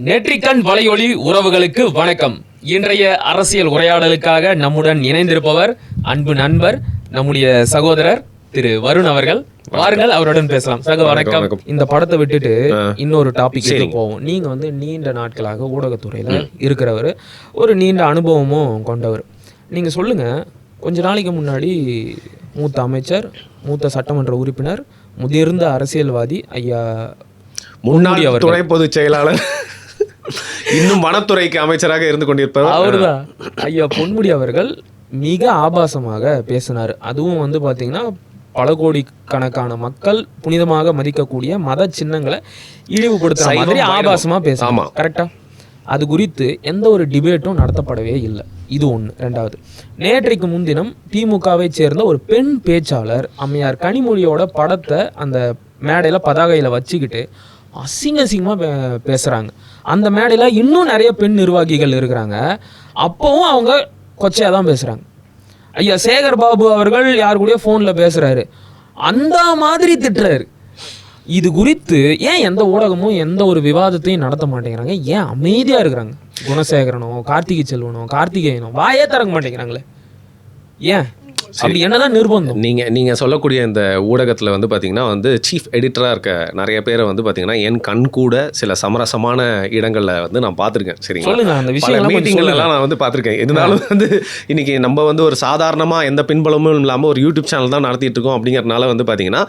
நெற்றிக்கண் வலையொலி உறவுகளுக்கு வணக்கம். இன்றைய அரசியல் உரையாடலுக்காக நம்முடன் இணைந்திருப்பவர் அன்பு நண்பர் நம்முடைய சகோதரர் திரு வருண் அவர்கள். வாருங்கள், அவருடன் பேசலாம். சக வணக்கம். இந்த படத்தை விட்டுட்டு இன்னொரு டாபிக் போவோம். நீங்க வந்து நீண்ட நாட்களாக ஊடகத்துறையில இருக்கிறவர், ஒரு நீண்ட அனுபவமும் கொண்டவர். நீங்க சொல்லுங்க, கொஞ்ச நாளைக்கு முன்னாடி மூத்த அமைச்சர், மூத்த சட்டமன்ற உறுப்பினர், முதிர்ந்த அரசியல்வாதி ஐயா முன்னாள் துணை பொதுச் செயலாளர், இன்னும் வனத்துறைக்கு அமைச்சராக இருந்து கொண்டிருப்பவர் அவர்தான் ஐயா பொன்முடி அவர்கள் மிக ஆபாசமாக பேசினார். அதுவும் வந்து பார்த்தீங்கன்னா பல கோடிக்கணக்கான மக்கள் புனிதமாக மதிக்கக்கூடிய மத சின்னங்களை இழிவுபடுத்துற மாதிரி ஆபாசமாக பேசலாமா? கரெக்டா? அது குறித்து எந்த ஒரு டிபேட்டும் நடத்தப்படவே இல்லை. இது ஒன்று. ரெண்டாவது, நேற்றைக்கு முன்தினம் திமுகவை சேர்ந்த ஒரு பெண் பேச்சாளர் அம்மையார் கனிமொழியோட படத்தை அந்த மேடையில் பதாகையில் வச்சுக்கிட்டு அசிங்கமாக பேசுகிறாங்க. அந்த மேடையில் இன்னும் நிறைய பெண் நிர்வாகிகள் இருக்கிறாங்க. அப்போவும் அவங்க கொச்சையாக தான் பேசுகிறாங்க. ஐயா சேகர் பாபு அவர்கள் யார் கூட ஃபோனில் பேசுகிறாரு, அந்த மாதிரி திட்டுறாரு. இது குறித்து ஏன் எந்த ஊடகமும் எந்த ஒரு விவாதத்தையும் நடத்த மாட்டேங்கிறாங்க? ஏன் அமைதியாக இருக்கிறாங்க? குணசேகரனோ, கார்த்திகை செல்வனோ, கார்த்திகேயனோ வாயே திறக்க மாட்டேங்கிறாங்களே, ஏன்? அப்படி என்னதான் நிர்பந்தம்? நீங்கள் சொல்லக்கூடிய இந்த ஊடகத்தில் வந்து பார்த்தீங்கன்னா வந்து சீஃப் எடிட்டராக இருக்க நிறைய பேரை வந்து பார்த்தீங்கன்னா என் கண் கூட சில சமரசமான இடங்களில் வந்து நான் பார்த்துருக்கேன். சரிங்களா? அந்த விஷயம் மீட்டிங்லாம் நான் வந்து பார்த்துருக்கேன். இருந்தாலும் வந்து இன்னைக்கு நம்ம வந்து ஒரு சாதாரணமாக எந்த பின்பலமும் இல்லாமல் ஒரு யூடியூப் சேனல் தான் நடத்திட்டு இருக்கோம். அப்படிங்கிறதுனால வந்து பார்த்தீங்கன்னா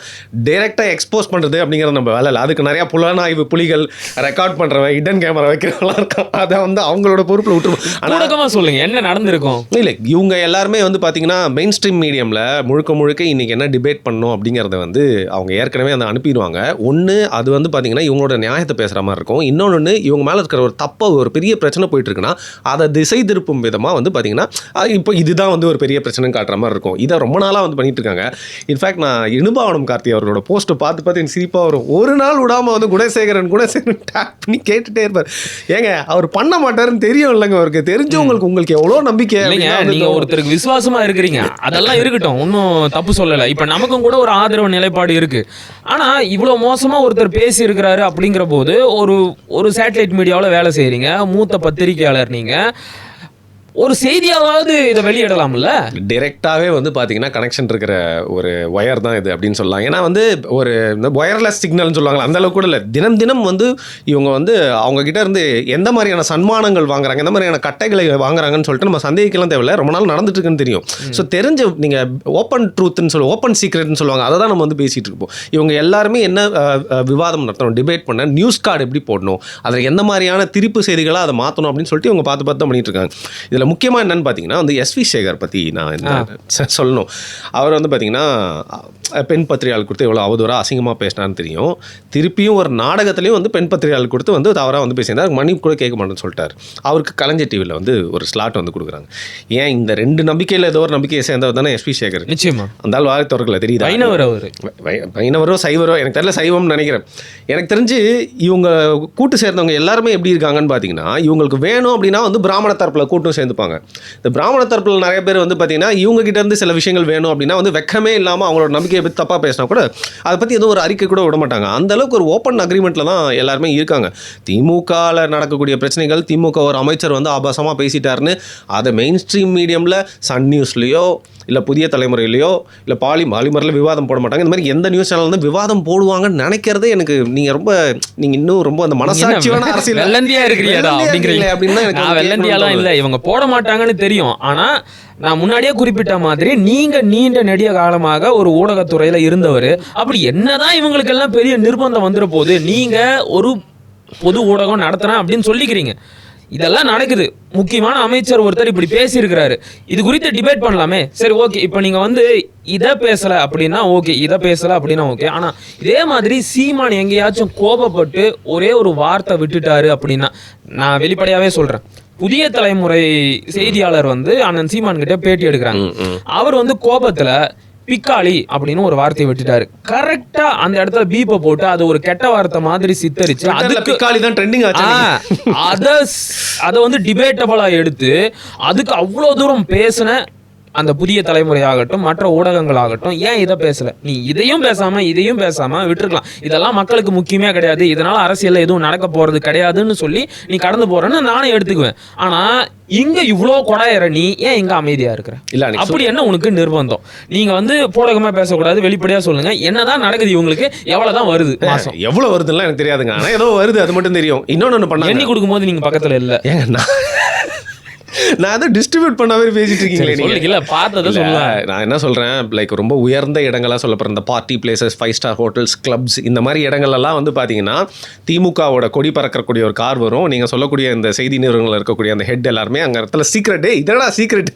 டைரெக்டாக எக்ஸ்போஸ் பண்ணுறது அப்படிங்கிறது நம்ம வேலை இல்லை. அதுக்கு நிறையா புலனாய்வு புலிகள், ரெக்கார்ட் பண்ணுறவன், ஹிடன் கேமரா வைக்கிறவங்களாம் இருக்கான். அதை வந்து அவங்களோட பொறுப்பில் விட்டுருவோம். ஆனால் சொல்லுங்க, என்ன நடந்திருக்கும்? இல்லை, இவங்க எல்லாருமே வந்து பார்த்தீங்கன்னா மெயின் ஸ்ட்ரீம் மீடியமில் முழுக்க இன்றைக்கி என்ன டிபேட் பண்ணணும் அப்படிங்கிறத வந்து அவங்க ஏற்கனவே அந்த அனுப்பிடுவாங்க. ஒன்று, அது வந்து பார்த்திங்கன்னா இவங்களோட நியாயத்தை பேசுகிற மாதிரி இருக்கும். இன்னொன்று, இவங்க மேலே இருக்கிற ஒரு தப்பாக ஒரு பெரிய பிரச்சனை போயிட்டுருக்குன்னா அதை திசை திருப்பும் விதமாக வந்து பார்த்திங்கன்னா இப்போ இதுதான் வந்து ஒரு பெரிய பிரச்சனை காட்டுற மாதிரி இருக்கும். இதை ரொம்ப நாளாக வந்து பண்ணிட்டு இருக்காங்க. இன்ஃபேக்ட் நான் இணுபாவனம் கார்த்தி அவர்களோட போஸ்ட்டை பார்த்து எனக்கு சிரிப்பாக வரும். ஒரு நாள் விடாமல் வந்து குணசேகரன் டேக் பண்ணி கேட்டுகிட்டே இருப்பார். ஏங்க, அவர் பண்ண மாட்டாருன்னு தெரியும் இல்லைங்க அவருக்கு. தெரிஞ்சவங்களுக்கு உங்களுக்கு எவ்வளோ நம்பிக்கை. நீங்கள் ஒருத்தருக்கு விசுவாசமாக இருக்கிறீங்க, அதெல்லாம் இருக்கட்டும், ஒன்றும் தப்பு சொல்லலை. இப்போ நமக்கும் கூட ஒரு ஆதரவு நிலைப்பாடு இருக்கு. ஆனால் இவ்வளோ மோசமாக ஒருத்தர் பேசி இருக்கிறாரு அப்படிங்கிற போது ஒரு சேட்டலைட் மீடியாவில் வேலை செய்கிறீங்க, மூத்த பத்திரிகையாளர், நீங்கள் ஒரு செய்தியாவது இதை வெளியிடலாம்ல. டைரெக்டாகவே வந்து பார்த்தீங்கன்னா கனெக்ஷன் இருக்கிற ஒரு ஒயர் தான் இது அப்படின்னு சொல்லலாம். ஏன்னா வந்து ஒரு இந்த ஒயர்லெஸ் சிக்னல்னு சொல்லுவாங்களா, அந்த அளவுக்கு கூட இல்லை. தினம் வந்து இவங்க வந்து அவங்ககிட்ட இருந்து எந்த மாதிரியான சன்மானங்கள் வாங்குறாங்க, எந்த மாதிரியான கட்டைகளை வாங்குறாங்கன்னு சொல்லிட்டு நம்ம சந்தேகிக்கலாம் தேவையில்லை. ரொம்ப நாள் நடந்துட்டு இருக்குன்னு தெரியும். ஸோ தெரிஞ்ச நீங்கள் ஓப்பன் ட்ரூத்னு சொல்லுவோம், ஓப்பன் சீக்ரெட்னு சொல்லுவாங்க, அதை தான் நம்ம வந்து பேசிகிட்டு இருப்போம். இவங்க எல்லாருமே என்ன விவாதம் நடத்தணும், டிபேட் பண்ண, நியூஸ் கார்டு எப்படி போடணும், அதில் எந்த மாதிரியான திருப்பு செய்திகளாக அதை மாற்றணும் அப்படின்னு சொல்லிட்டு இவங்க பார்த்து தான் பண்ணிட்டு இருக்காங்க. இதில் முக்கியமாக என்னன்னு பார்த்தீங்கன்னா வந்து எஸ்வி சேகர் பற்றி நான் சொல்லணும். அவர் வந்து பார்த்தீங்கன்னா பெண் பத்திரிகையாளர் கொடுத்து எவ்வளோ அவதூறாக அசிங்கமாக பேசினான்னு தெரியும். திருப்பியும் ஒரு நாடகத்துலேயும் வந்து பெண் பத்திரிகையாளர் கொடுத்து வந்து தவறாக வந்து பேசியிருந்தார். மன்னிப்பு கூட கேட்க மாட்டேன்னு சொல்லிட்டார். அவருக்கு கலைஞர் டிவியில் வந்து ஒரு ஸ்லாட் வந்து கொடுக்குறாங்க. ஏன் இந்த ரெண்டு நம்பிக்கையில் ஏதோ ஒரு நம்பிக்கையை சேர்ந்தவர் தானே எஸ்வி சேகர். நிச்சயமா அந்த ஆள் வாழ்த்தவர்களை தெரியுது. வைணவரோ சைவரோ எனக்கு தெரியல, சைவம்னு நினைக்கிறேன். எனக்கு தெரிஞ்சு இவங்க கூட்டு சேர்ந்தவங்க எல்லாருமே எப்படி இருக்காங்கன்னு பார்த்தீங்கன்னா, இவங்களுக்கு வேணும் அப்படின்னா வந்து பிராமண தரப்பில் கூட்டும் சேர்ந்துப்பாங்க. இந்த பிராமண தரப்பில் நிறைய பேர் வந்து பார்த்தீங்கன்னா இவங்க கிட்ட இருந்து சில விஷயங்கள் வேணும் அப்படின்னா வந்து வெக்கமே இல்லாமல் அவங்களோட நம்பிக்கையை பற்றி தப்பாக பேசினா கூட அதை பற்றி ஏதோ ஒரு அறிக்கை கூட விட மாட்டாங்க. அந்த அளவுக்கு ஒரு ஓப்பன் அக்ரிமெண்ட்டில் தான் எல்லாருமே இருக்காங்க. திமுகவில் நடக்கக்கூடிய பிரச்சனைகள், திமுக ஒரு அமைச்சர் வந்து ஆபாசமாக பேசிட்டாருன்னு அதை மெயின் ஸ்ட்ரீம் மீடியமில் சன் நியூஸ்லேயோ இல்லை புதிய தலைமுறையிலையோ இல்லை பாலிமரில் விவாதம் போட மாட்டாங்க. இந்த மாதிரி எந்த நியூஸ் சேனல் வந்து விவாதம் போடுவாங்கன்னு நினைக்கிறதே எனக்கு நீங்கள் இன்னும் ரொம்ப அந்த மனசாட்சியான அரசியல் வெள்ளந்தியா இருக்கிறீங்களா அப்படின்னா நான் வெள்ளந்தியாலாம் இல்லை, இவங்க போட மாட்டாங்கன்னு தெரியும். ஆனால் நான் முன்னாடியே குறிப்பிட்ட மாதிரி நீங்க நீண்ட நெடிய காலமாக ஒரு ஊடகத்துறையில இருந்தவர். அப்படி என்னதான் இவங்களுக்கெல்லாம் பெரிய நிர்பந்தம் வந்துட போது, நீங்க ஒரு பொது ஊடகம் நடத்துறேன் அப்படின்னு சொல்லிக்கிறீங்க. இதெல்லாம் நடக்குது. முக்கியமான அமைச்சர் ஒருத்தர் இப்படி பேசியிருக்கிறாரு, இது குறித்து டிபேட் பண்ணலாமே. சரி, ஓகே, இப்போ நீங்கள் வந்து இதை பேசலை அப்படின்னா ஓகே, இதை பேசலை அப்படின்னா ஓகே. ஆனால் இதே மாதிரி சீமான் எங்கேயாச்சும் கோபப்பட்டு ஒரே ஒரு வார்த்தை விட்டுட்டாரு அப்படின்னா, நான் வெளிப்படையாகவே சொல்கிறேன், புதிய தலைமுறை செய்தியாளர் வந்து அண்ணன் சீமான் கிட்ட பேட்டி எடுக்கிறாங்க. அவர் வந்து கோபத்தில் பிக்காளி அப்படின்னு ஒரு வார்த்தையை விட்டுட்டாரு. கரெக்டா அந்த இடத்துல பீப்பை போட்டு அது ஒரு கெட்ட வார்த்தை மாதிரி சித்தரிச்சு அதை வந்து டிபேட்டபிளா எடுத்து அதுக்கு அவ்வளோ தூரம் பேசின அந்த புதிய தலைமுறையாகட்டும் மற்ற ஊடகங்களாகட்டும் ஏன் இதை பேசல? நீ இதையும் பேசாம விட்டுருக்கலாம். இதெல்லாம் மக்களுக்கு முக்கியமே கிடையாது, இதனால அரசியல்ல எதுவும் நடக்க போறது கிடையாதுன்னு சொல்லி நீ கடந்து போறேன்னு நானே எடுத்துக்குவேன். ஆனா இங்க இவ்வளோ கொடாயிர நீ ஏன் இங்க அமைதியா இருக்கிற? இல்ல அப்படி என்ன உனக்கு நிர்பந்தம்? நீங்க வந்து போடகமா பேசக்கூடாது, வெளிப்படையா சொல்லுங்க என்னதான் நடக்குது, இவங்களுக்கு எவ்வளவுதான் வருது மாசம்? எவ்வளவு வருதுன்னு எனக்கு தெரியாதுங்க, ஆனா ஏதோ வருது அது மட்டும் தெரியும். இன்னொன்னு பண்ண எண்ணி கொடுக்கும்போது நீங்க பக்கத்துல இல்ல. நான் அதை டிஸ்ட்ரிபியூட் பண்ண மாதிரி பேசிட்டு இருக்கீங்களே நீங்க. பார்த்ததை சொல்லுவேன். நான் என்ன சொல்றேன், லைக் ரொம்ப உயர்ந்த இடங்களா சொல்லப்படுற இந்த party places, 5 star hotels, clubs, இந்த மாதிரி இடங்கள்லாம் வந்து பாத்தீங்கன்னா திமுகவோட கொடி பறக்கக்கூடிய ஒரு கார் வரும். நீங்க சொல்லக்கூடிய இந்த செய்தி நிறுவனங்கள் இருக்கக்கூடிய அந்த ஹெட் எல்லாருமே அங்க இடத்துல சீக்ரெட், இதெல்லாம் சீக்ரெட்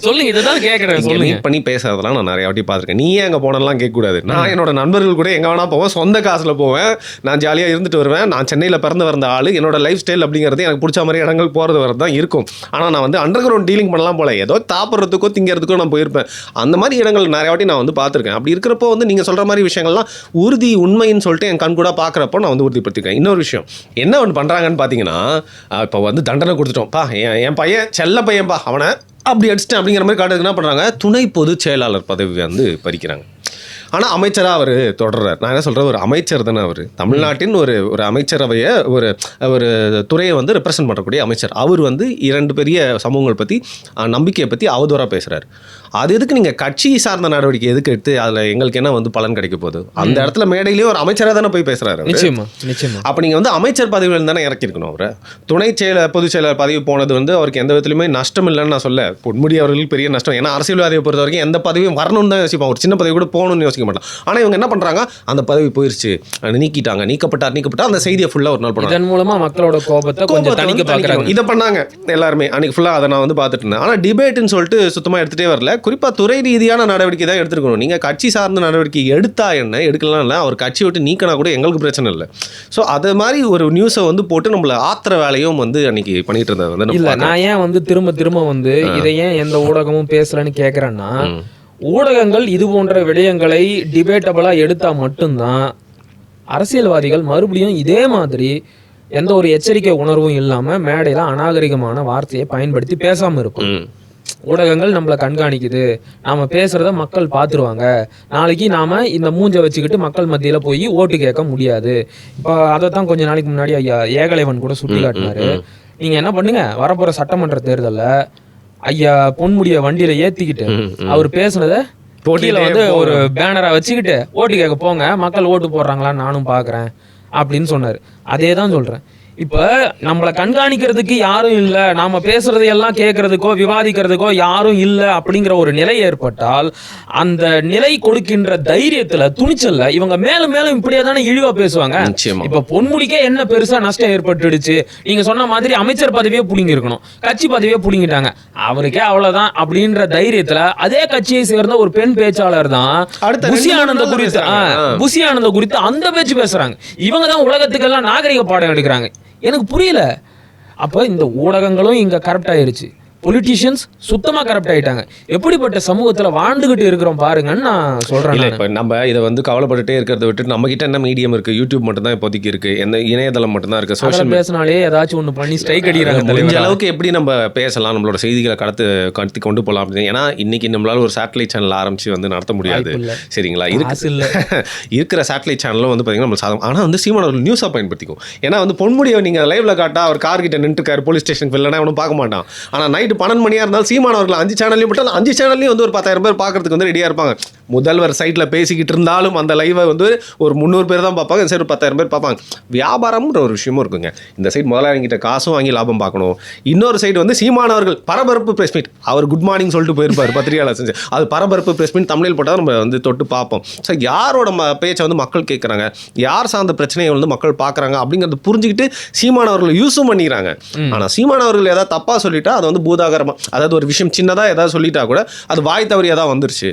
சொல்லுங்க, இதுதான் கேட்கறேன். சொல்லுங்க பண்ணி பேசுறதெல்லாம் நான் நிறைய வாட்டி பார்த்துருக்கேன். நீ ஏன் அங்கே போனலாம் கேட்கக்கூடாது. நான் என்னோட நண்பர்கள் கூட எங்கே வேணா போவேன், சொந்த காசில் போவேன், நான் ஜாலியாக இருந்துட்டு வருவேன். நான் சென்னையில் பிறந்து வந்த ஆள், என்னோட லைஃப் ஸ்டைல் அப்படிங்கிறது எனக்கு பிடிச்ச மாதிரி இடங்கள் போகிறது வரது தான் இருக்கும். ஆனால் நான் வந்து அண்டர் கிரவுண்ட் டீலிங் பண்ணலாம் போல, ஏதோ சாப்பிட்றதுக்கோ திங்கிறதுக்கோ நான் போயிருப்பேன். அந்த மாதிரி இடங்கள் நிறைய வாட்டி நான் வந்து பார்த்துருக்கேன். அப்படி இருக்கிறப்போ வந்து நீங்கள் சொல்கிற மாதிரி விஷயங்கள்லாம் உறுதி உண்மைன்னு சொல்லிட்டு என் கண் கூட பார்க்குறப்போ நான் வந்து உறுதிப்படுத்திருக்கேன். இன்னொரு விஷயம் என்ன ஒன்று பண்ணுறாங்கன்னு பார்த்தீங்கன்னா, இப்போ வந்து தண்டனை கொடுத்துட்டோம்ப்பா, என் பையன் செல்ல பையன்பா, அவனை அப்படி அடிச்சிட்டேன் அப்படிங்கிற மாதிரி காட்டுறதுக்கு என்ன பண்ணுறாங்க, துணை பொதுச் செயலாளர் பதவி வந்து பறிக்கிறாங்க. ஆனால் அமைச்சராக அவர் தொடர்றார். நான் என்ன சொல்கிறேன், ஒரு அமைச்சர் தானே அவர், தமிழ்நாட்டின் ஒரு அமைச்சரவையை ஒரு துறையை வந்து ரெப்ரசன்ட் பண்ணக்கூடிய அமைச்சர். அவர் வந்து 2 பெரிய சமூகங்கள் பற்றி நம்பிக்கையை பற்றி அவதூறாக பேசுகிறார். அது எதுக்கு நீங்கள் கட்சி சார்ந்த நடவடிக்கை எதுக்கு எடுத்து அதில் எங்களுக்கு என்ன வந்து பலன் கிடைக்க போகுது? அந்த இடத்துல மேடையிலேயே ஒரு அமைச்சராக தானே போய் பேசுகிறாரு. நிச்சயமா. அப்போ நீங்கள் வந்து அமைச்சர் பதவியில் தானே இறக்கிருக்கணும் அவரை. துணை பொதுச் செயலர் பதவி போனது வந்து அவருக்கு எந்த விதத்துலையுமே நஷ்டம் இல்லைன்னு நான் சொல்ல. பொன்முடி அவர்களுக்கு பெரிய நஷ்டம். ஏன்னா அரசியல்வாதியை பொறுத்த வரைக்கும் எந்த பதவியும் வரணும்னு தான் யோசிப்பான், ஒரு சின்ன பதவி கூட போகணும்னு யோசிக்க மாட்டான். ஆனால் இவங்க என்ன பண்ணுறாங்க, அந்த பதவி போயிடுச்சு, நீக்கப்பட்டார் அந்த செய்தியை ஃபுல்லாக ஒரு நாள் பண்ணாங்க. இதன் மூலமா மக்களோட கோபத்தை கொஞ்சம் தணிக்க பார்க்குறாங்க. இதை பண்ணாங்க எல்லாருமே அன்னைக்கு ஃபுல்லாக. அதை நான் வந்து பார்த்துட்டு இருந்தேன். ஆனால் டிபேட்டுன்னு சொல்லிட்டு சுத்தமாக எடுத்துகிட்டே வரல. குறிப்பாக துறை ரீதியான நடவடிக்கை தான் எடுத்துருக்கணும். நீங்கள் கட்சி சார்ந்த நடவடிக்கை எடுத்தா என்ன, எடுக்கலாம் இல்லை, அவர் கட்சி விட்டு நீக்கினா கூட எங்களுக்கு பிரச்சனை இல்லை. ஸோ அது மாதிரி ஒரு நியூஸை வந்து போட்டு நம்மளை ஆத்திர வேலையும் வந்து அன்னைக்கு பண்ணிட்டு இருந்தது வந்து இல்லை. நான் ஏன் வந்து திரும்ப வந்து இதை ஏன் எந்த ஊடகமும் பேசலன்னு கேட்குறேன்னா, ஊடகங்கள் இது போன்ற விடயங்களை டிபேட்டபிளா எடுத்தா மட்டும்தான் அரசியல்வாதிகள் மறுபடியும் இதே மாதிரி எந்த ஒரு எச்சரிக்கை உணர்வும் இல்லாம மேடையில அநாகரிகமான வார்த்தையை பயன்படுத்தி பேசாம இருக்கும். ஊடகங்கள் நம்மளை கண்காணிக்குது, நாம பேசுறத மக்கள் பார்த்துருவாங்க, நாளைக்கு நாம இந்த மூஞ்சை வச்சுக்கிட்டு மக்கள் மத்தியில போய் ஓட்டு கேட்க முடியாது. இப்போ அதைத்தான் கொஞ்ச நாளைக்கு முன்னாடி ஐயா ஏகலைவன் கூட சுட்டி காட்டினாரு. நீங்க என்ன பண்ணுங்க, வரப்போற சட்டமன்ற தேர்தலில் ஐயா பொன்முடிய வண்டியில ஏத்திக்கிட்டு அவர் பேசுனத கீழே வந்து ஒரு பேனரை வச்சுக்கிட்டு ஓட்டு கேட்க போங்க, மக்கள் ஓட்டு போடுறாங்களான்னு நானும் பாக்குறேன் அப்படின்னு சொன்னாரு. அதே தான் சொல்றேன். இப்ப நம்மளை கண்காணிக்கிறதுக்கு யாரும் இல்லை, நாம பேசுறதையெல்லாம் கேட்கறதுக்கோ விவாதிக்கிறதுக்கோ யாரும் இல்லை அப்படிங்கிற ஒரு நிலை ஏற்பட்டால், அந்த நிலை கொடுக்கின்ற தைரியத்துல துணிச்சல்ல இவங்க மேலும் மேலும் இப்படியே தானே இழிவா பேசுவாங்க. இப்ப பொன்முடிக்கே என்ன பெருசா நஷ்டம் ஏற்பட்டுடுச்சு, நீங்க சொன்ன மாதிரி அமைச்சர் பதவியே புடிங்கி இருக்கணும், கட்சி பதவியே புடிங்கிட்டாங்க, அவருக்கே அவ்வளவுதான் அப்படின்ற தைரியத்துல அதே கட்சியை சேர்ந்த ஒரு பெண் பேச்சாளர் தான் புசி ஆனந்த குறித்து அந்த பேச்சு பேசுறாங்க. இவங்க தான் உலகத்துக்கெல்லாம் நாகரிக பாடம் எடுக்கிறாங்க. எனக்கு புரியல. அப்போ இந்த ஊடகங்களும் இங்க கரெக்ட் ஆயிருச்சு, பொலிட்டீஷியன்ஸ் சுத்தமாக கரப்ட் ஆகிட்டாங்க. எப்படிப்பட்ட சமூகத்தில் வாழ்ந்துகிட்டு இருக்கிறோம் பாருங்கன்னு நான் சொல்கிறேன். இல்லை, இப்போ நம்ம இதை வந்து கவலைப்பட்டுட்டே இருக்கிறத விட்டு நம்மகிட்ட என்ன மீடியம் இருக்குது, யூடியூப் மட்டும் தான் இப்போதைக்கு இருக்குது, எந்த இணையதளம் மட்டும்தான் இருக்குது. சோஷியல் பேசினாலே ஏதாச்சும் ஒன்று பண்ணி ஸ்ட்ரைக் அடிக்கிறாங்க. முடிஞ்ச அளவுக்கு எப்படி நம்ம பேசலாம், நம்மளோட செய்திகளை கடத்தி கொண்டு போகலாம் அப்படின்னு. ஏன்னா இன்னைக்கு நம்மளால ஒரு சேட்டலைட் சேனல் ஆரம்பிச்சு வந்து நடத்த முடியாது, சரிங்களா? இருக்கிற சேட்டலைட் சேனலும் வந்து பார்த்தீங்கன்னா நம்ம சாதம். ஆனால் வந்து சீமான் அவர்கள் நியூஸாக பயன்படுத்திக்கும். ஏன்னா வந்து பொன்முடியை நீங்கள் லைவ்ல காட்டா அவர் கார் கிட்ட நின்றுருக்காரு, போலீஸ் ஸ்டேஷனுக்கு இல்லைன்னா அவனும் பார்க்க மாட்டான். ஆனால் நைட்டு 12 மணியாக இருந்தாலும் சீமானவர்கள் 5 சேனல்லையும் போட்டாலும் 5 சேனல்லையும் வந்து ஒரு 10,000 பேர் பார்க்கறதுக்கு வந்து ரெடியாக இருப்பாங்க. முதல்வர் சைட்டில் பேசிக்கிட்டு இருந்தாலும் அந்த லைவை வந்து ஒரு 300 பேர் தான் பார்ப்பாங்க, இந்த சைடு 10,000 பேர் பார்ப்பாங்க. வியாபாரம்ன்ற ஒரு விஷயமும் இருக்குங்க. இந்த சைடு முதலாளிகிட்ட காசும் வாங்கி லாபம் பார்க்கணும், இன்னொரு சைடு வந்து சீமானவர்கள் பரபரப்பு பிரஸ் மீட், அவர் குட் மார்னிங் சொல்லிட்டு போயிருப்பார் பத்திரிகையாளர் செஞ்சு, அது பரபரப்பு பிரஸ் மீட் தமிழில் போட்டால் நம்ம வந்து தொட்டு பார்ப்போம். ஸோ யாரோட பேச்சை வந்து மக்கள் கேட்குறாங்க, யார் சார்ந்த பிரச்சனையை வந்து மக்கள் பார்க்குறாங்க அப்படிங்கிறது புரிஞ்சுக்கிட்டு சீமானவர்கள் யூஸும் பண்ணிக்கிறாங்க. ஆனால் சீமானவர்கள் ஏதாவது தப்பாக சொல்லிட்டா அது வந்து பூதாகரமாக, அதாவது ஒரு விஷயம் சின்னதாக ஏதாவது சொல்லிட்டா கூட அது வாய் தவறியாக தான் வந்துருச்சு,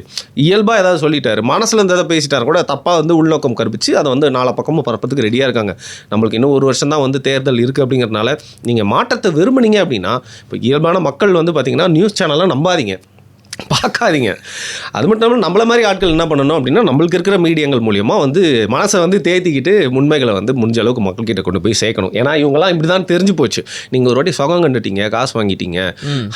இயல்பாக ஏதாவது சொல்லிட்டாரு, மனசில் இருந்து எதாவது பேசிட்டாரு கூட தப்பாக வந்து உள்நோக்கம் கற்பிச்சு அதை வந்து 4 பக்கமும் பரப்பத்துக்கு ரெடியாக இருக்காங்க. நம்மளுக்கு இன்னும் 1 வருஷம் தான் வந்து தேர்தல் இருக்குது அப்படிங்கிறதுனால நீங்கள் மாற்றத்தை விரும்புனீங்க அப்படின்னா இப்போ இயல்பான மக்கள் வந்து பார்த்தீங்கன்னா நியூஸ் சேனல்லாம் நம்பாதீங்க. பார்க்காதீங்க. அது மட்டும் இல்லாமல் நம்மள மாதிரி ஆட்கள் என்ன பண்ணணும் அப்படின்னா, நம்மளுக்கு இருக்கிற மீடியங்கள் மூலியமாக வந்து மனசை வந்து தேத்திக்கிட்டு உண்மைகளை வந்து முடிஞ்ச அளவுக்கு மக்கள்கிட்ட கொண்டு போய் சேர்க்கணும். ஏன்னா இவங்கெல்லாம் இப்படி தான் தெரிஞ்சு போச்சு. நீங்கள் ஒரு வாட்டி சுகம் கண்டுட்டீங்க, காசு வாங்கிட்டீங்க,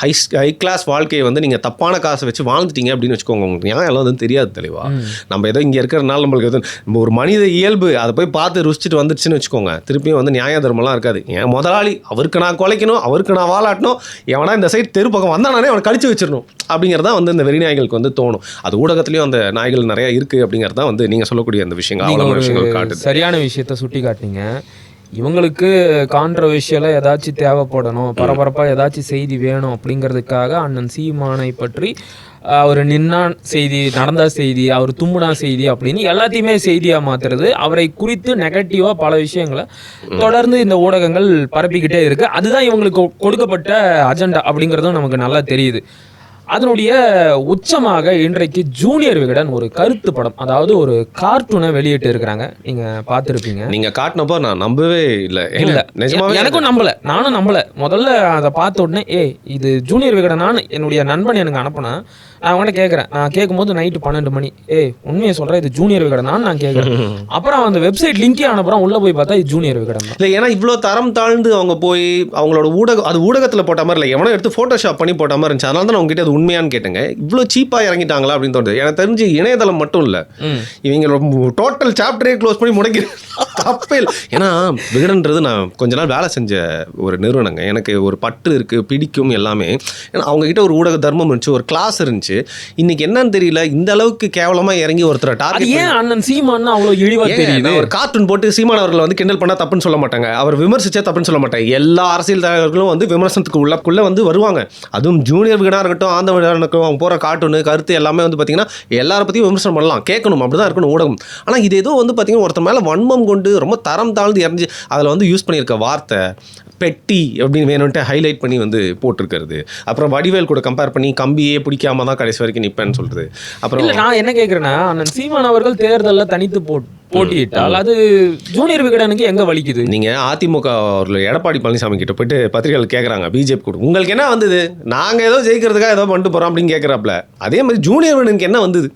ஹை கிளாஸ் வாழ்க்கையை வந்து நீங்கள் தப்பான காசை வச்சு வாழ்ந்துட்டீங்க அப்படின்னு வச்சுக்கோங்க, உங்களுக்கு நியாயம் எல்லாம் வந்து தெரியாது தெளிவா. நம்ம ஏதோ இங்கே இருக்கிறனால நம்மளுக்கு எதுவும் நம்ம ஒரு மனித இயல்பு அதை போய் பார்த்து ருசிச்சுட்டு வந்துடுச்சுன்னு வச்சுக்கோங்க, திருப்பியும் வந்து நியாய தர்மம்லாம் இருக்காது. என் முதலாளி அவருக்கு நான் குலைக்கணும், அவருக்கு நான் வாலாட்டணும், எவனா இந்த சைட் தெரு பக்கம் வந்தானே அவனை கடிச்சு வச்சிடணும் அப்படிங்கிறதா வந்து இந்த வெறி நாய்களுக்கு வந்து தோணும். அது ஊடகத்திலையும் அந்த நாய்கள் நிறைய இருக்கு அப்படிங்கிறதா வந்து நீங்க சொல்லக்கூடிய அந்த விஷயங்கள் அவ்வளவு விஷயங்கள் காட்டுது. சரியான விஷயத்த சுட்டி காட்டினீங்க. இவங்களுக்கு கான்ட்ரவர்ஷியலாக ஏதாச்சும் தேவைப்படணும், பரபரப்பாக ஏதாச்சும் செய்தி வேணும் அப்படிங்கிறதுக்காக அண்ணன் சீமானை பற்றி அவர் நின்னா செய்தி, நடந்தா செய்தி, அவர் தும்முனா செய்தி அப்படின்னு எல்லாத்தையுமே செய்தியாக மாற்றுறது, அவரை குறித்து நெகட்டிவாக பல விஷயங்களை தொடர்ந்து இந்த ஊடகங்கள் பரப்பிக்கிட்டே இருக்கு. அதுதான் இவங்களுக்கு கொடுக்கப்பட்ட அஜெண்டா அப்படிங்கிறதும் நமக்கு நல்லா தெரியுது. அதனுடைய உச்சமாக இன்றைக்கு ஜூனியர் விகடன் ஒரு கருத்து படம், அதாவது ஒரு கார்ட்டூனை வெளியிட்டு இருக்கிறாங்க. நீங்க பார்த்துருப்பீங்க. நீங்க காட்டினப்போ நான் நம்பவே இல்லை. எனக்கும் நம்பல, நானும் நம்பல. முதல்ல அதை பார்த்த உடனே இது ஜூனியர் விகடனான்னு என்னுடைய நண்பன் எனக்கு அனுப்புனா, நான் அவன்கிட்ட கேட்குறேன். நான் கேட்கும்போது நைட்டு 12 மணி. உண்மையை சொல்கிறேன், இது ஜூனியர் விகடனான்னு நான் கேட்குறேன். அப்புறம் அந்த வெப்சைட் லிங்கே அனுப்புகிறேன், உள்ளே போய் பார்த்தா இது ஜூனியர் விகடன் தான். இல்லை, ஏன்னா இவ்வளோ தரம் தாழ்ந்து அவங்க போய் அவங்களோட அது ஊடகத்தில் போட்ட மாதிரி இல்லை, எவனோ எடுத்து ஃபோட்டோஷாப் பண்ணி போட்ட மாதிரி இருந்துச்சு. அதனால தான் நான் உங்ககிட்ட அது உண்மையான்னு கேட்டுங்க. இவ்வளோ சீப்பாக இறங்கிட்டாங்களா அப்படின்னு தோணுது. எனக்கு தெரிஞ்சு இணையதளம் மட்டும் இல்லை, இவங்க டோட்டல் சாப்டரே க்ளோஸ் பண்ணி முடக்கி தப்பே இல்லை. ஏன்னா விகடன்றது நான் கொஞ்ச நாள் வேலை செஞ்ச ஒரு நிறுவனங்க. எனக்கு ஒரு பற்று இருக்குது, பிடிக்கும் எல்லாமே. ஏன்னா அவங்ககிட்ட ஒரு ஊடக தர்மம் இருந்துச்சு, ஒரு கிளாஸ் இருந்துச்சு. இன்னைக்கு என்னன்னு தெரியல, இந்த அளவுக்கு கேவலமா இறங்கி ஒருத்தர் டார்கெட். ஏன் அண்ணன் சீமான் அவ்வளவு இழிவா தெரியுது? ஒரு கார்ட்டூன் போட்டு சீமான் அவர்களை வந்து கிண்டல் பண்ணா தப்புன்னு சொல்ல மாட்டாங்க, அவர் விமர்சிச்சா தப்புன்னு சொல்ல மாட்டாங்க. எல்லா அரசியல் தலைவர்களும் வந்து விமர்சனத்துக்கு உள்ளக்குள்ள வந்து வருவாங்க. அதுவும் ஜூனியர் விகடனா இருக்கட்டும், ஆந்த விகடனா இருக்கட்டும், அவங்க போற கார்ட்டூனு கருத்து எல்லாமே வந்து பாத்தீங்கன்னா எல்லாரை பத்தியும் விமர்சனம் பண்ணலாம், கேட்கணும், அப்படிதான் இருக்கணும் ஊடகம். ஆனா இது ஏதோ வந்து பாத்தீங்கன்னா ஒருத்தர் மேல வன்மம் கொண்டு ரொம்ப தரம் தாழ்ந்து இறஞ்சி அதில் வந்து யூஸ் பண்ணியிருக்க வார்த்தை பெட்டி அப்படின்னு வேணும்ட்டு ஹைலைட் பண்ணி வந்து போட்டிருக்கிறது. அப்புறம் வடிவேல் கூட கம்பேர் பண்ணி கம்பியே பிடிக்காம தான் கடைசி வரைக்கும் நிற்பேன்னு சொல்றது. அப்புறம் நான் என்ன கேட்குறேன்னா, அண்ணன் சீமான் அவர்கள் தேர்தலில் தனித்து போட்டியிட்டால் அது ஜூனியர் விகடனுக்கு எங்க வலிக்குது? நீங்க அதிமுக அவர்கள் எடப்பாடி பழனிசாமி கிட்ட போயிட்டு பத்திரிகைகள் கேட்குறாங்க, பிஜேபி கூட உங்களுக்கு என்ன வந்தது, நாங்க ஏதோ ஜெயிக்கிறதுக்காக ஏதோ பண்ணிட்டு போறோம் அப்படின்னு கேட்குறாப்ல. அதே மாதிரி ஜூனியர் விகடனுக்கு என்ன வந்தது?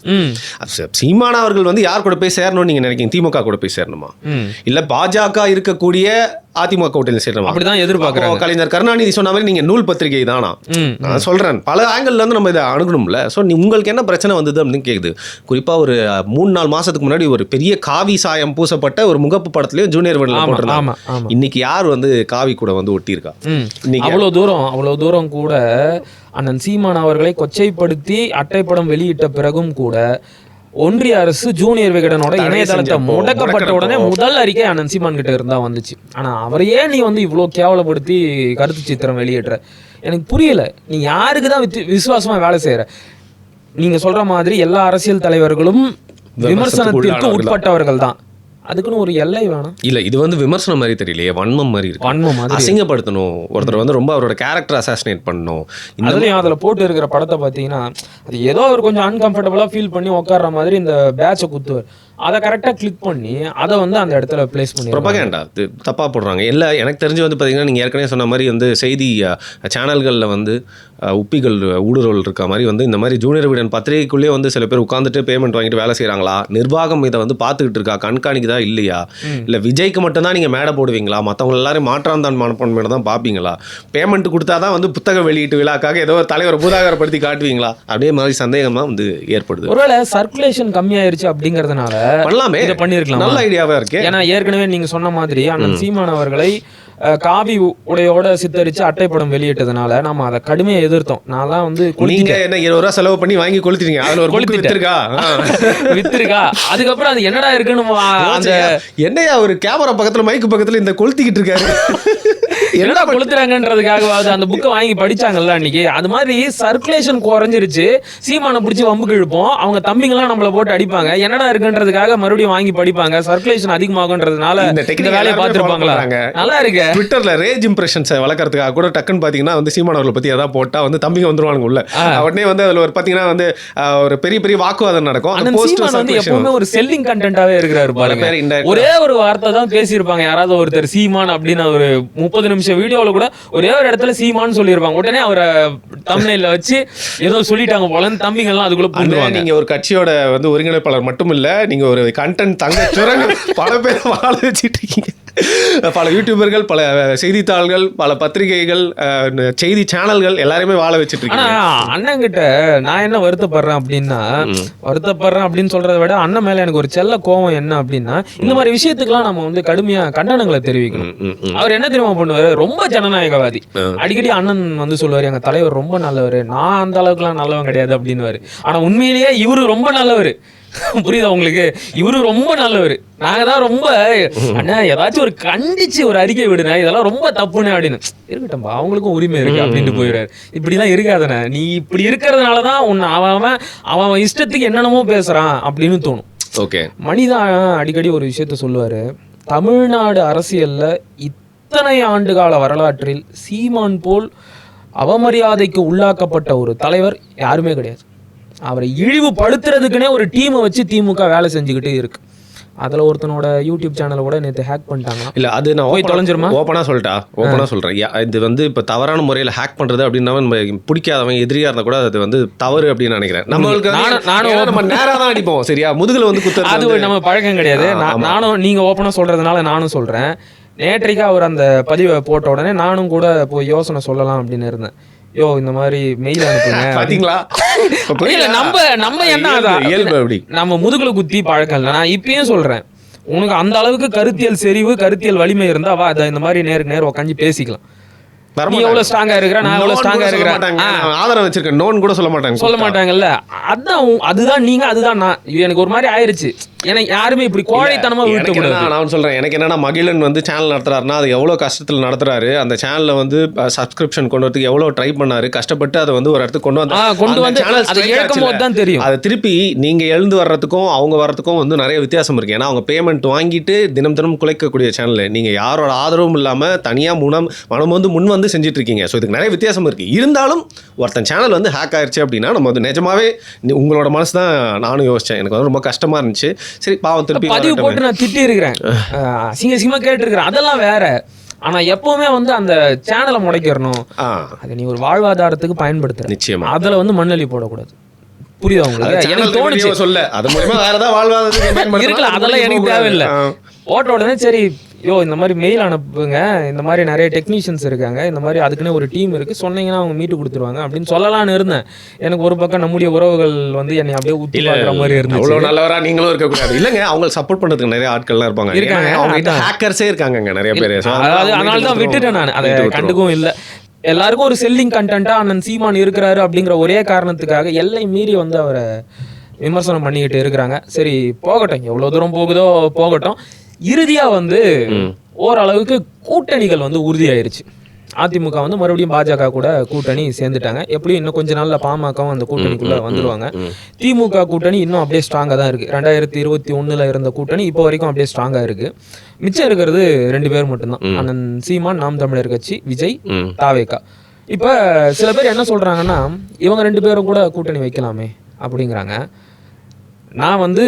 சீமான் அவர்கள் வந்து யார் கூட போய் சேரணும்னு நீங்க நினைக்கிறீங்க? திமுக கூட போய் சேரணுமா, இல்ல பாஜக இருக்கக்கூடிய அதிமுக கூட்டணி சேரணுமா? அப்படிதான் எதிர்பார்க்குறாங்க. கலைஞர் கருணாநிதி சொன்ன மாதிரி நீங்க நூல் பத்திரிகை தானா? நான் சொல்றேன், பல ஆங்கிள் இருந்து நம்ம இதை அணுகணும்ல. ஸோ உங்களுக்கு என்ன பிரச்சனை வந்தது அப்படின்னு கேக்குது. குறிப்பா ஒரு 3-4 மாசத்துக்கு முன்னாடி ஒரு பெரிய காவி சாயம் பூசப்பட்ட ஒரு முகப்பு படத்துலயும் ஜூனியர் விகடன் போட்டிருந்தாங்க. இன்னைக்கு யார் வந்து காவி கூட வந்து ஒட்டியிருக்கா? அவ்வளவு தூரம் கூட அண்ணன் சீமான் அவர்களை கொச்சைப்படுத்தி அட்டைப்படம் வெளியிட்ட பிறகும் கூட ஒன்றிய அரசு ஜூனியர் விகடனோட இணையதளத்தை முடக்கப்பட்ட உடனே முதல் அறிக்கை அண்ணன் சீமான் கிட்ட இருந்தா வந்துச்சு. ஆனா அவரையே நீ வந்து இவ்வளோ கேவலப்படுத்தி கருத்து சித்திரம் வெளியிடுற, எனக்கு புரியல. நீ யாருக்கு தான் விசுவாசமா வேலை செய்யற? நீங்க சொல்ற மாதிரி எல்லா அரசியல் தலைவர்களும் விமர்சனத்திற்கு உட்பட்டவர்கள் தான், அதுக்குன்னு ஒரு எல்லை வேணும். இல்ல, இது வந்து விமர்சனம் மாதிரி தெரியலையே, வன்மம் மாதிரி இருக்கு. வன்மம் மாதிரி அசிங்கப்படுத்தணும், ஒருத்தர் வந்து ரொம்ப அவரோட கேரக்டர் அசாசினேட் பண்ணணும். அதுலயும் அதுல போட்டு இருக்கிற படத்தை பார்த்தீங்கன்னா அது ஏதோ அவர் கொஞ்சம் அன்கம்ஃபர்டபுளா ஃபீல் பண்ணி உட்கார்ற மாதிரி இந்த பேட்சை குத்துவார். அதை கரெக்டாக கிளிக் பண்ணி அதை வந்து அந்த இடத்துல பிளேஸ் பண்ணி ப்ரொபகேண்டா தப்பாக போடுறாங்க. இல்லை, எனக்கு தெரிஞ்சு வந்து பார்த்தீங்கன்னா நீங்கள் ஏற்கனவே சொன்ன மாதிரி வந்து செய்தி சேனல்களில் வந்து உப்பிகள் ஊடுருவல் இருக்க மாதிரி வந்து இந்த மாதிரி ஜூனியர் விகடன் பத்திரிகைக்குள்ளேயே வந்து சில பேர் உட்காந்துட்டு பேமெண்ட் வாங்கிட்டு வேலை செய்கிறாங்களா, நிர்வாகம் இதை வந்து பார்த்துக்கிட்டு இருக்கா, கண்காணிக்குதா இல்லையா, இல்லை விஜய்க்கு மட்டும்தான் நீங்கள் மேடை போடுவீங்களா, மற்றவங்க எல்லாரும் மாற்றாந்தான் மனப்பான்மையோட தான் பார்ப்பீங்களா, பேமெண்ட் கொடுத்தா தான் வந்து புத்தக வெளியீட்டு விழாக்காக ஏதோ ஒரு தலைவரை பூதாகரப்படுத்தி காட்டுவீங்களா, அப்படியே மாதிரி சந்தேகமாக வந்து ஏற்படுது. ஒருவேளை சர்க்குலேஷன் கம்மியாயிருச்சு அப்படிங்கிறதுனால பண்ணலாமே, இதை பண்ணிருக்கலாம். நல்ல ஐடியாவா இருக்கு. ஏன்னா ஏற்கனவே நீங்க சொன்ன மாதிரி அண்ணன் சீமான் அவர்களை காவி உடையோட சித்தரிச்சு அட்டைப்படம் வெளியிட்டதுனால நாம அதை கடுமையா எதிர்த்தோம். நான் வந்து நீங்க என்ன 20 ரூபா செலவு பண்ணி வாங்கி கொளுத்திட்டீங்க, அதுல ஒரு கொளுத்தி வித்துருக்கா. அதுக்கப்புறம் அது என்னடா இருக்குன்னு அந்த என்னையா ஒரு கேமரா பக்கத்துல மைக்கு பக்கத்துல இந்த கொளுத்திக்கிட்டு இருக்காரு, என்னடா கொளுத்துறாங்கன்றதுக்காகவாது அந்த புக்கை வாங்கி படிச்சாங்கல்ல அன்னைக்கு. அது மாதிரி சர்க்குலேஷன் குறைஞ்சிருச்சு, சீமானை பிடிச்சி வம்புக்கு இழுப்போம், அவங்க தம்பிங்கெல்லாம் நம்மள போட்டு அடிப்பாங்க, என்னடா இருக்குன்றதுக்காக மறுபடியும் வாங்கி படிப்பாங்க, சர்க்குலேஷன் அதிகமாகுன்றதுனால இந்த வேலையை பார்த்துருப்பாங்களா. நல்லா இருக்கு. ட்விட்டர்ல ரேஜ் இம்ப்ரெஷன்ஸை வளர்க்கறதுக்காக கூட டக்குன்னு பாத்தீங்கன்னா வந்து சீமான் அவர்களை பத்தி ஏதாவது போட்டா வந்து தம்பிங்க வந்துருவாங்க உள்ள, உடனே வந்து அதுல ஒரு பாத்தீங்கன்னா வந்து ஒரு பெரிய பெரிய வாக்குவாதம் நடக்கும். அந்த போஸ்டர் வந்து எப்பவுமே ஒரு செல்லிங் கண்டென்ட்டாவே இருக்கிறாரு பாருங்க. ஒரே ஒரு வார்த்தை தான் பேசியிருப்பாங்க யாராவது ஒருத்தர், சீமான் அப்படின்னு ஒரு 30 நிமிஷம் வீடியோவில் கூட ஒரே ஒரு இடத்துல சீமான்னு சொல்லியிருப்பாங்க, உடனே அவரை தம்ப்நெயில்ல வச்சு ஏதோ சொல்லிட்டாங்க போலன்னு தம்பிங்கெல்லாம் அதுக்குள்ள பண்ணுவாங்க. நீங்க ஒரு கட்சியோட வந்து ஒருங்கிணைப்பாளர் மட்டும் இல்ல, நீங்க ஒரு கண்டென்ட் தங்க பல பேர் வாழ வச்சுட்டு இருக்கீங்க. பல யூடியூபர்கள், பல செய்தித்தாள்கள், பல பத்திரிகைகள், செய்தி சேனல்கள் எல்லாருமே வாழ வச்சுட்டு இருக்கீங்க. அண்ணன் கிட்ட நான் என்ன வருத்தப்படுறேன் அப்படின்னு சொல்றதை விட அண்ணன் மேல எனக்கு ஒரு செல்ல கோவம் என்ன அப்படின்னா, இந்த மாதிரி விஷயத்துக்குலாம் நம்ம வந்து கடுமையா கண்டனங்களை தெரிவிக்கணும். அவர் என்ன தெரியுமா பண்ணுவாரு, ரொம்ப ஜனநாயகவாதி. அடிக்கடி அண்ணன் வந்து சொல்லுவாரு, எங்க தலைவர் ரொம்ப நல்லவர், நான் அந்த அளவுக்குலாம் நல்லவன் கிடையாது அப்படின்னுவாரு. ஆனா உண்மையிலேயே இவரு ரொம்ப நல்லவர். புரியுதா உங்களுக்கு? இவரு ரொம்ப நல்லவர், நாங்க தான் ரொம்ப அண்ணா ஏதாச்சும் ஒரு கண்டிச்சு ஒரு அறிக்கை விடுனா இதெல்லாம் ரொம்ப தப்புன்னு அப்படின்னு. இருக்கட்டும்பா, அவங்களுக்கும் உரிமை இருக்கு அப்படின்ட்டு போயிடுறாரு. இப்படிலாம் இருக்காதண்ணா, நீ இப்படி இருக்கிறதுனாலதான் உன்னை அவன் இஷ்டத்துக்கு என்னென்னமோ பேசுறான் அப்படின்னு தோணும். ஓகே, மணிதான் அடிக்கடி ஒரு விஷயத்த சொல்லுவாரு, தமிழ்நாடு அரசியல்ல இத்தனை ஆண்டுகால வரலாற்றில் சீமான் போல் அவமரியாதைக்கு உள்ளாக்கப்பட்ட ஒரு தலைவர் யாருமே கிடையாது. அவரை இழிவுபடுத்துறதுக்குன்னே ஒரு டீமை வச்சு திமுக வேலை செஞ்சுக்கிட்டு இருக்கு. அதில் ஒருத்தனோட யூடியூப் சேனலை கூட நேற்று ஹேக் பண்ணிட்டாங்க. இல்லை, அது நான் போய் தொலைஞ்சிருமா? ஓப்பனாக சொல்கிறேன். இது வந்து இப்போ தவறான முறையில் ஹேக் பண்ணுறது அப்படின்னா நம்ம பிடிக்காதவன் எதிரியாக இருந்தால் கூட அது வந்து தவறு அப்படின்னு நினைக்கிறேன். நம்மளுக்கு நம்ம நேராக தான் அடிப்போம், சரியா? முதுகில் வந்து குத்து, அது நம்ம பழக்கம் கிடையாது. நானும் நீங்கள் ஓப்பனாக சொல்கிறதுனால நானும் சொல்கிறேன். நேற்றைக்கு அவர் அந்த பதிவை போட்ட உடனே நானும் கூட போய் யோசனை சொல்லலாம் அப்படின்னு இருந்தேன். யோ, இந்த மாதிரி மெயில் அனுப்புங்க பாத்தீங்களா? நம்ம என்ன நம்ம முதுகுல குத்தி பழக்கம் இல்லை. நான் இப்பயும் சொல்றேன், உனக்கு அந்த அளவுக்கு கருத்தியல் செறிவு, கருத்தியல் வலிமை இருந்தா வா, இந்த மாதிரி நேருக்கு நேரம் உட்காந்து பேசிக்கலாம். நீ எவ்வளவு ஸ்ட்ராங்கா இருக்கிற, நான் எவ்வளவு ஸ்ட்ராங்கா இருக்கிறேன், ஆதரவு வச்சிருக்கேன், நோன் கூட சொல்ல மாட்டாங்கல்ல. அதுதான் நீங்க, அதுதான் நான். எனக்கு ஒரு மாதிரி ஆயிருச்சு. எனக்கு யாருமே இப்படி கோழைத்தனமா வீழ்த்தக்கூடாது. நான் சொல்றேன், எனக்கு என்னன்னா, மகிழன் வந்து சேனல் நடத்துறாருன்னா அது எவ்வளவு கஷ்டத்துல நடத்துறாரு. அந்த சேனல்ல வந்து சப்ஸ்கிரிப்ஷன் கொண்டு வரதுக்கு எவ்வளவு ட்ரை பண்ணாரு, கஷ்டப்பட்டு அதை வந்து ஒரு இடத்துக்கு கொண்டு வந்து அதை இழக்கும் போது தான் தெரியும். அதை திருப்பி நீங்க எழுந்து வர்றதுக்கும் அவங்க வர்றதுக்கும் வந்து நிறைய வித்தியாசம் இருக்கு. ஏன்னா அவங்க பேமெண்ட் வாங்கிட்டு தினம் தினம் குலைக்கக்கூடிய சேனல், நீங்க யாரோட ஆதரவும் இல்லாம தனியா மனம் வந்து முன் வந்து செஞ்சுட்டு இருக்கீங்க. ஸோ இதுக்கு நிறைய வித்தியாசம் இருக்கு. இருந்தாலும் ஒருத்தன் சேனல் வந்து ஹேக் ஆயிடுச்சு அப்படின்னா நம்ம வந்து நிஜமாவே உங்களோட மனசு தான் நானும் யோசிச்சேன். எனக்கு வந்து ரொம்ப கஷ்டமா இருந்துச்சு. சரி, பாவம், திருப்பி பதிவு போட்டு நான் திட்டி இருக்கிறேன், அசிங்கமா கேட்டிருக்கிறேன், அதெல்லாம் வேற. ஆனா எப்பவுமே வந்து அந்த சேனலை முடைக்கிறணும், அதை நீ ஒரு வாழ்வாதாரத்துக்கு பயன்படுத்துற, நிச்சயமா அதுல வந்து மண்ணலி போடக்கூடாது. புரியுதா உங்களுக்கு? எனக்கு தோணுச்சு சொல்ல அது மூலமா வேற ஏதாவது வாழ்வாதாரத்துக்கு இருக்கலாம், அதெல்லாம் எனக்கு தேவையில்லை. போட்ட உடனே சரி, இந்த மாதிரி மெயில் அனுப்புங்க, இந்த மாதிரி நிறைய டெக்னீஷியன்ஸ் இருக்காங்க, இந்த மாதிரி அதுக்குன்னு ஒரு டீம் இருக்கு, சொன்னீங்கன்னா அவங்க மீட்டு கொடுத்துருவாங்க அப்படின்னு சொல்லலாம்னு இருந்தேன். எனக்கு ஒரு பக்கம் நம்முடைய உறவுகள் வந்து என்னை அப்படியே ஊத்தி பார்க்குற மாதிரி இருந்துச்சு. அவ்வளோ நல்லவரா நீங்களும் இருக்கக்கூடாது. இல்லைங்க, அவங்க சப்போர்ட் பண்ணுறதுக்கு நிறைய ஆட்கள்லாம் இருக்காங்க. அவங்க ஹேக்கர்ஸே இருக்காங்க நிறைய பேர். அதனால தான் விட்டுட்டேன் நான், அதை கண்டுக்கவும் இல்லை. எல்லாருக்கும் ஒரு செல்லிங் கண்டென்ட்டா அண்ணன் சீமான் இருக்கிறாரு அப்படிங்கிற ஒரே காரணத்துக்காக எல்லை மீறி வந்து அவரை விமர்சனம் பண்ணிக்கிட்டு இருக்கிறாங்க. சரி, போகட்டும், எவ்வளோ தூரம் போகுதோ போகட்டும். இறுதியாக வந்து ஓரளவுக்கு கூட்டணிகள் வந்து உறுதியாயிருச்சு. அதிமுக வந்து மறுபடியும் பாஜக கூட கூட்டணி சேர்ந்துட்டாங்க. எப்படியும் இன்னும் கொஞ்ச நாள்ல பாமகவும் அந்த கூட்டணிக்குள்ள வந்துருவாங்க. திமுக கூட்டணி இன்னும் அப்படியே ஸ்ட்ராங்கா தான் இருக்கு. 2021 இருந்த கூட்டணி இப்போ வரைக்கும் அப்படியே ஸ்ட்ராங்கா இருக்கு. மிச்சம் இருக்கிறது 2 பேர் மட்டும்தான், அண்ணன் சீமான், நாம் தமிழர் கட்சி, விஜய், தாவேகா. இப்ப சில பேர் என்ன சொல்றாங்கன்னா, இவங்க 2 பேரும் கூட கூட்டணி வைக்கலாமே அப்படிங்கிறாங்க. நான் வந்து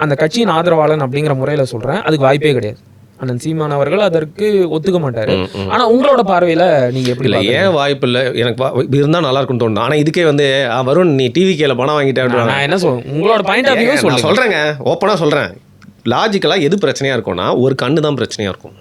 அந்த கட்சியின் ஆதரவாளன் அப்படிங்கிற முறையில சொல்றேன், அதுக்கு வாய்ப்பே கிடையாது. அண்ணன் சீமான் அவர்கள் அதற்கு ஒத்துக்க மாட்டாரு. ஆனா உங்களோட பார்வையில நீங்க எப்படி? ஏன் வாய்ப்பு இல்லை? எனக்கு இருந்தா நல்லா இருக்கும்னு தோணும். ஆனா இதுக்கே வந்து வருண், நீ டிவி கேல பணம் வாங்கிட்டேன். நான் என்ன சொல்றேன், உங்களோட பாயிண்ட் ஆஃப் வியூ சொல்றேங்க, ஓப்பனா சொல்றேன். லாஜிக்கலா எது பிரச்சனையா இருக்கும்னா, ஒரு கண்ணு தான் பிரச்சனையா இருக்கும்.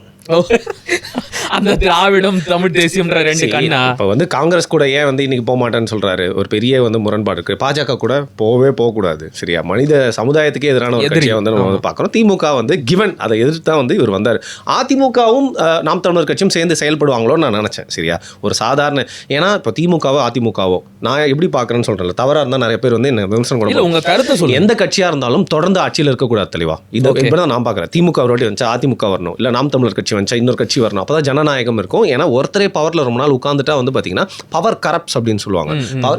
அந்த திராவிடம் தமிழ் தேசியம்ன்ற 2 கண்ணா. இப்போ வந்து காங்கிரஸ் கூட ஏன் வந்து இன்னைக்கு போக மாட்டேன்னு சொல்றாரு, ஒரு பெரிய வந்து முரண்பாடு இருக்கு. பாஜக கூட போகக்கூடாது, சரியா? மனித சமுதாயத்துக்கே எதிரான ஒரு கட்சியை வந்து நம்ம வந்து பார்க்குறோம். திமுக வந்து கிவன் அதை எதிர்த்து தான் வந்து இவர் வந்தார். அதிமுகவும் நாம் தமிழர் கட்சியும் சேர்ந்து செயல்படுவாங்களோன்னு நான் நினைச்சேன், சரியா? ஒரு சாதாரண, ஏன்னா இப்போ திமுகவோ அதிமுகவோ நான் எப்படி பார்க்குறேன்னு சொல்றேன், தவறா இருந்தால் நிறைய பேர் வந்து என்ன விமர்சனம் கூட. உங்க கருத்தை சொல்லுங்க. எந்த கட்சியா இருந்தாலும் தொடர்ந்து ஆட்சியில் இருக்கக்கூடாது, தெளிவா? இது இப்படிதான் நான் பார்க்குறேன். திமுக ஒரு வாட்டி வந்துச்சா அதிமுக வரணும், இல்லை நாம் தமிழர் கட்சி வந்துச்சா இன்னொரு கட்சி வரணும், அப்பதான் ஜனநாயகம் இருக்கும். ஏன்னா ஒருத்தரே பவர்ல ரொம்ப நாள் உட்கார்ந்துட்டா வந்து பாத்தீங்கன்னா பவர் கரப்ட்ஸ் அப்படின்னு சொல்லுவாங்க.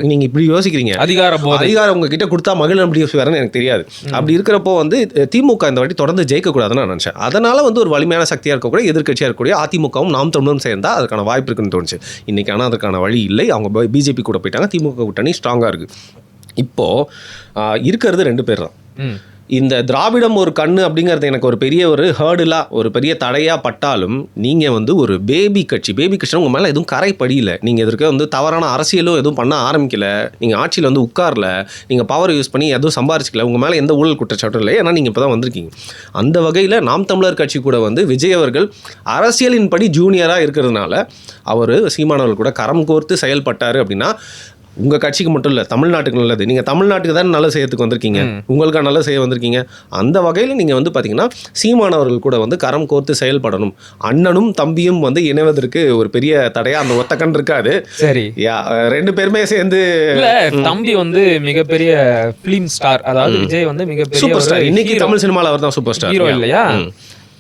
நீங்க இப்படி யோசிக்கிறீங்க, அதிகாரம் உங்ககிட்ட கொடுத்தா மகிழ் அப்படி யோசிப்பாருன்னு எனக்கு தெரியாது. அப்படி இருக்கிறப்போ வந்து திமுக இந்த வாட்டி தொடர்ந்து ஜெயிக்க கூடாதுன்னு நான் நினைச்சேன். அதனால வந்து ஒரு வலிமையான சக்தியா இருக்கக்கூடிய எதிர்கட்சியா இருக்கக்கூடிய அதிமுகவும் நாம் தமிழும் சேர்ந்தா அதுக்கான வாய்ப்பு இருக்குன்னு தோணுச்சு. இன்னைக்கு ஆனால் அதுக்கான வழி இல்லை. அவங்க பிஜேபி கூட போயிட்டாங்க. திமுக கூட்டணி ஸ்ட்ராங்கா இருக்கு. இப்போ இருக்கிறது 2 பேர் தான். இந்த திராவிடம் ஒரு கண்ணு அப்படிங்கிறது எனக்கு ஒரு பெரிய ஒரு ஹேர்டுலாக ஒரு பெரிய தடையாக பட்டாலும் நீங்கள் வந்து ஒரு பேபி கட்சி உங்கள் மேலே எதுவும் கரை படியில, நீங்கள் இதற்கு வந்து தவறான அரசியலும் எதுவும் பண்ண ஆரம்பிக்கல, நீங்கள் ஆட்சியில் வந்து உட்காரல, நீங்கள் பவர் யூஸ் பண்ணி எதுவும் சம்பாரிச்சிக்கல, உங்கள் மேலே எந்த ஊழல் குற்றச்சாட்டும் இல்லை, ஏன்னா நீங்கள் இப்போ தான் வந்திருக்கீங்க. அந்த வகையில் நாம் தமிழர் கட்சி கூட வந்து விஜய் அவர்கள் அரசியலின்படி ஜூனியராக இருக்கிறதுனால அவர் சீமானவர்கள் கூட கரம் கோர்த்து செயல்பட்டார் அப்படின்னா உங்கள் கட்சிக்கு மட்டும் இல்லை, தமிழ்நாட்டுக்கு நல்லது. நீங்கள் தமிழ்நாட்டுக்கு தான் நல்லது செய்யறதுக்கு வந்திருக்கீங்க, உங்களுக்காக நல்லது செய்ய வந்திருக்கீங்க. அந்த வகையில் நீங்கள் வந்து பார்த்தீங்கன்னா சீமானவர்கள் கூட வந்து கரம் கோர்த்து செயல்படணும். அண்ணனும் தம்பியும் வந்து இணைவதற்கு ஒரு பெரிய தடையாக அந்த ஒத்த கண் இருக்காது. சரி, ரெண்டு பேருமே சேர்ந்து தம்பி வந்து மிகப்பெரிய ஃபிலிம் ஸ்டார், அதாவது விஜய் வந்து மிகப்பெரிய சூப்பர் ஸ்டார். இன்னைக்கு தமிழ் சினிமாவில் அவர் தான் சூப்பர் ஸ்டார், ஹீரோ இல்லையா?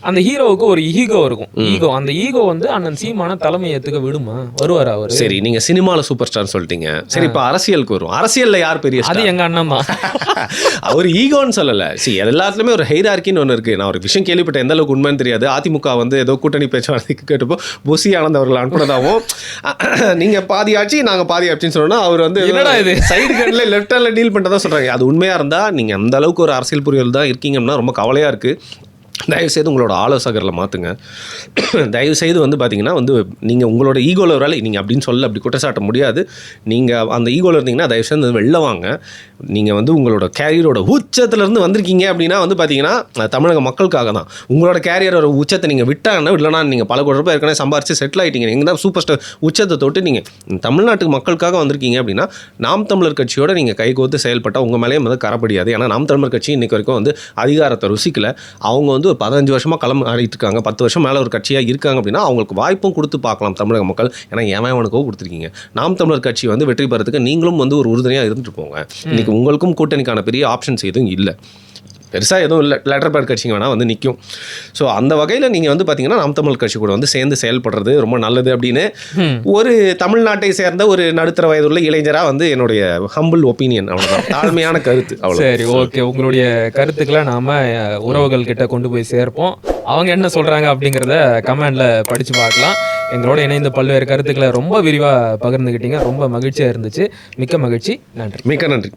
அந்த ஹீரோவுக்கு ஒரு ஈகோ இருக்கும். அந்த ஈகோ வந்து அண்ணன் சீமான தலைமை ஏத்துக்க விடுமா? வருவார் அவர்? சரி, நீங்க சினிமால சூப்பர் ஸ்டார் சொல்லிட்டீங்க. சரி, இப்ப அரசியலுக்கு வரும். அரசியல்ல யார் பெரிய ஸ்டார்? அது எங்க அண்ணன் தான். அவர் ஈகோன்னு சொல்லல. எல்லாத்துலயுமே ஒரு ஹைரார்க்கின்னு ஒன்று இருக்கு. நான் ஒரு விஷயம் கேள்விப்பட்ட, எந்த அளவுக்கு உண்மைன்னு தெரியாது. அதிமுக வந்து ஏதோ கூட்டணி பேச்சுவார்த்தைக்கு கேட்டப்போ புசி ஆனந்த் அவர்கள் அனுப்புனதாகவும் நீங்க பாதி ஆட்சி நாங்க பாதி ஆட்சின்னு சொன்னா அவர் வந்து சைடு கண்ட்ல லெஃப்ட் ஹேண்ட்ல டீல் பண்ணிட்டதா சொல்றாங்க. அது உண்மையா இருந்தா நீங்க அந்த அளவுக்கு ஒரு அரசியல் புரியல் தான் இருக்கீங்கன்னா ரொம்ப கவலையா இருக்கு. தயவுசெய்து உங்களோட ஆலோசகரில் மாற்றுங்க. தயவுசெய்து வந்து பார்த்தீங்கன்னா வந்து நீங்கள் உங்களோட ஈகோவில் ஒரு வேலை நீங்கள் அப்படின்னு சொல்ல அப்படி குற்றச்சாட்ட முடியாது. நீங்கள் அந்த ஈகோவில் இருந்தீங்கன்னா தயவுசெய்து வெளில வாங்க. நீங்கள் வந்து உங்களோட கேரியரோட உச்சத்துலேருந்து வந்திருக்கீங்க அப்படின்னா வந்து பார்த்தீங்கன்னா தமிழக மக்களுக்காக தான். உங்களோட கேரியரோட உச்சத்தை நீங்கள் விட்டாங்கன்னா இல்லைனா நீங்கள் பல கோடி ரூபாய் ஏற்கனவே சம்பாரிச்சு செட்டில் ஆகிட்டீங்க, நீங்கள் தான் சூப்பர் ஸ்டார் உச்சத்தை தொட்டு நீங்கள் தமிழ்நாட்டுக்கு மக்களுக்காக வந்திருக்கீங்க அப்படின்னா நாம் தமிழர் கட்சியோட நீங்கள் கைகோர்த்து செயல்பட்டால் உங்கள் மேலேயும் வந்து கரப்படியாது. ஏன்னா நாம் தமிழர் கட்சி இன்றைக்கு வரைக்கும் வந்து அதிகாரத்தை ருசிக்கல. அவங்க வந்து ஒரு 15 வருஷமாக களம் ஆடிட்டு இருக்காங்க, 10 வருஷம் மேலே ஒரு கட்சியாக இருக்காங்க அப்படின்னா அவங்களுக்கு வாய்ப்பும் கொடுத்து பார்க்கலாம் தமிழக மக்கள். ஏன்னா எவனுக்கோ கொடுத்துருக்கீங்க. நாம் தமிழர் கட்சி வந்து வெற்றி பெறதுக்கு நீங்களும் வந்து ஒரு உறுதுணையாக இருந்துட்டு போங்க. இன்னைக்கு உங்களுக்கும் கூட்டணிக்கான பெரிய ஆப்ஷன்ஸ் எதுவும் இல்லை, பெருசாக எதுவும் இல்லை. லெட்டர் பேட் கட்சிங்க வேணால் வந்து நிற்கும். ஸோ அந்த வகையில் நீங்கள் வந்து பார்த்தீங்கன்னா நாம் தமிழ் கட்சி கூட வந்து சேர்ந்து செயல்படுறது ரொம்ப நல்லது அப்படின்னு ஒரு தமிழ்நாட்டை சேர்ந்த ஒரு நடுத்தர வயதுள்ள இளைஞராக வந்து என்னுடைய ஹம்பிள் ஒப்பீனியன், அவ்வளோதான், தாழ்மையான கருத்து, அவ்வளோ. சரி, ஓகே. உங்களுடைய கருத்துக்களை நாம் உறவுகள் கிட்ட கொண்டு போய் சேர்ப்போம். அவங்க என்ன சொல்கிறாங்க அப்படிங்கிறத கமெண்டில் படித்து பார்க்கலாம். எங்களோட இணைந்த பல்வேறு கருத்துக்களை ரொம்ப விரிவாக பகிர்ந்துக்கிட்டீங்க. ரொம்ப மகிழ்ச்சியாக இருந்துச்சு. மிக்க மகிழ்ச்சி. நன்றி. மிக்க நன்றி.